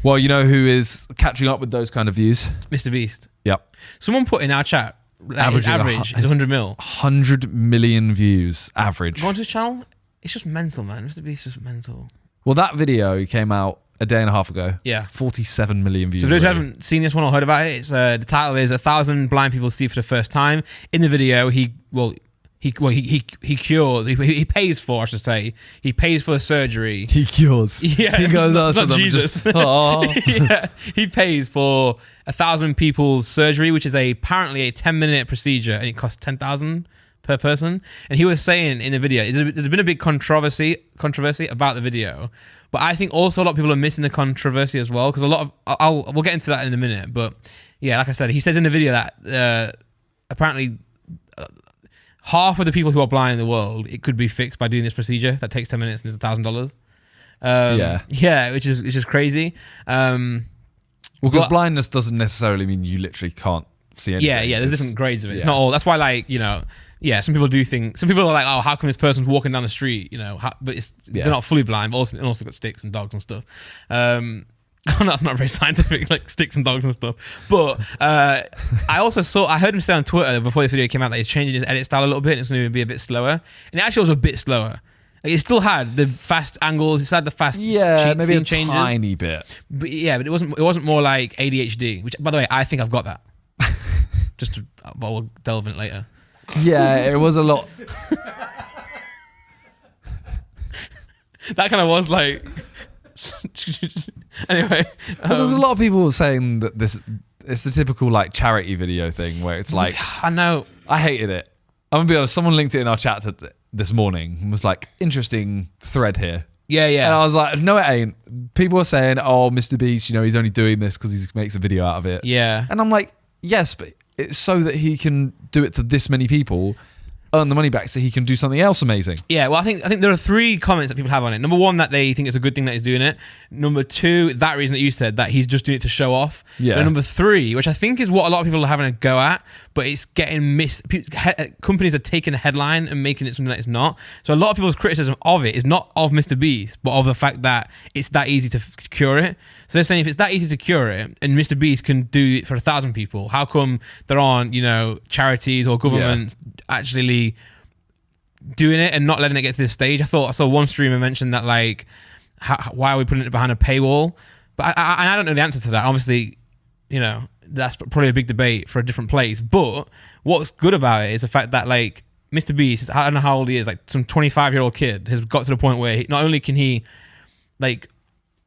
Well, you know who is catching up with those kind of views? Mrbeast. Yep. Someone put in our chat, average is 100 mil. 100 million views average. Go on to his channel. It's just mental, man. Mrbeast is just mental. Well, that video came out a day and a half ago. Yeah. 47 million views. So for those who haven't seen this one or heard about it, it's the title is 1,000 blind people see for the first time. In the video, he cures. He pays for, I should say. He pays for the surgery. He cures. Yeah. He goes out to not them Jesus. and just, oh. Yeah. He pays for 1,000 people's surgery, which is apparently a 10-minute procedure, and it costs 10,000 per person. And he was saying in the video, there's been a big controversy about the video, but I think also a lot of people are missing the controversy as well, because a lot of we'll get into that in a minute. But yeah, like I said, he says in the video that apparently half of the people who are blind in the world, it could be fixed by doing this procedure that takes 10 minutes and is $1,000. Yeah, which is crazy. Well, because blindness doesn't necessarily mean you literally can't see anything. Yeah, there's different grades of it. It's not all. That's why, like, you know, yeah, some people do think. Some people are like, oh, how come this person's walking down the street? You know, but they're not fully blind, but also got sticks and dogs and stuff. That's not very scientific, like sticks and dogs and stuff. But I heard him say on Twitter before this video came out that he's changing his edit style a little bit and it's going to be a bit slower. And it actually was a bit slower. Like, it still had the fast angles, it still had the fast maybe scene a changes. tiny bit. But yeah, but it wasn't more like ADHD, which, by the way, I think I've got that. But we'll delve in it later. Yeah, it was a lot. That kind of was like. Anyway, well, there's a lot of people saying that it's the typical like charity video thing where it's like, I know, I hated it. I'm gonna be honest. Someone linked it in our chat this morning and was like, interesting thread here. Yeah. And I was like, no, it ain't. People are saying, oh, Mrbeast, you know, he's only doing this because he makes a video out of it. Yeah. And I'm like, yes, but it's so that he can do it to this many people, earn the money back so he can do something else amazing. Yeah, well, I think there are 3 comments that people have on it. Number 1, that they think it's a good thing that he's doing it. Number 2, that reason that you said, that he's just doing it to show off. Yeah. And number 3, which I think is what a lot of people are having a go at, but it's getting companies are taking a headline and making it something that it's not. So a lot of people's criticism of it is not of Mrbeast, but of the fact that it's that easy to cure it. So they're saying if it's that easy to cure it and Mrbeast can do it for 1,000 people, how come there aren't, you know, charities or governments actually doing it and not letting it get to this stage? I saw one streamer mention that, like, why are we putting it behind a paywall? But I don't know the answer to that. Obviously, you know, that's probably a big debate for a different place. But what's good about it is the fact that, like, Mrbeast, I don't know how old he is, like some 25-year-old kid has got to the point where not only can he, like,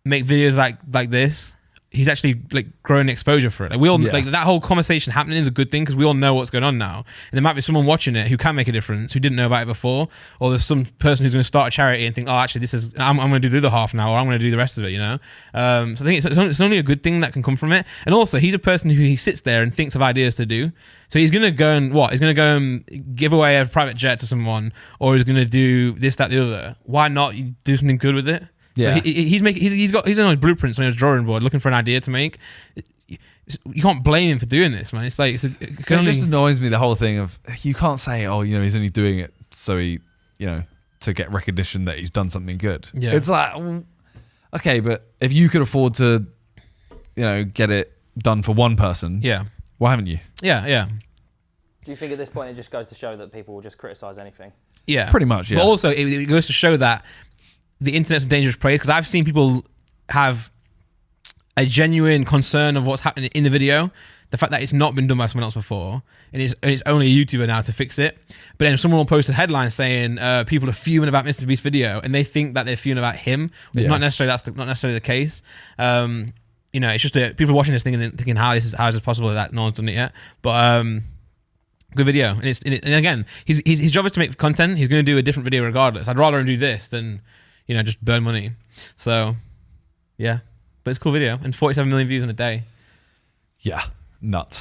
make videos like this, he's actually, like, growing exposure for it. Like, we all like that whole conversation happening is a good thing because we all know what's going on now. And there might be someone watching it who can make a difference, who didn't know about it before, or there's some person who's going to start a charity and think, oh, actually, I'm going to do the other half now, or I'm going to do the rest of it. You know. So I think it's only a good thing that can come from it. And also, he's a person who he sits there and thinks of ideas to do. So he's going to go and He's going to go and give away a private jet to someone, or he's going to do this, that, the other. Why not do something good with it? Yeah. So he's on his blueprints on his drawing board looking for an idea to make. You can't blame him for doing this, man. It's like it just annoys me, the whole thing of, you can't say, oh, you know, he's only doing it so he, you know, to get recognition that he's done something good. Yeah. It's like, okay, but if you could afford to, you know, get it done for one person, why haven't you? Yeah. Do you think at this point it just goes to show that people will just criticize anything? Yeah, pretty much. Yeah. But also it goes to show that the internet's a dangerous place, because I've seen people have a genuine concern of what's happening in the video, the fact that it's not been done by someone else before, and it's only a YouTuber now to fix it. But then someone will post a headline saying people are fuming about Mrbeast's video, and they think that they're fuming about him. It's not necessarily not necessarily the case. You know, it's just people watching this thinking how is this possible that no one's done it yet. But good video, and again, his job is to make content. He's going to do a different video regardless. I'd rather him do this than, you know, just burn money. So, yeah. But it's a cool video. And 47 million views in a day. Yeah. Nuts.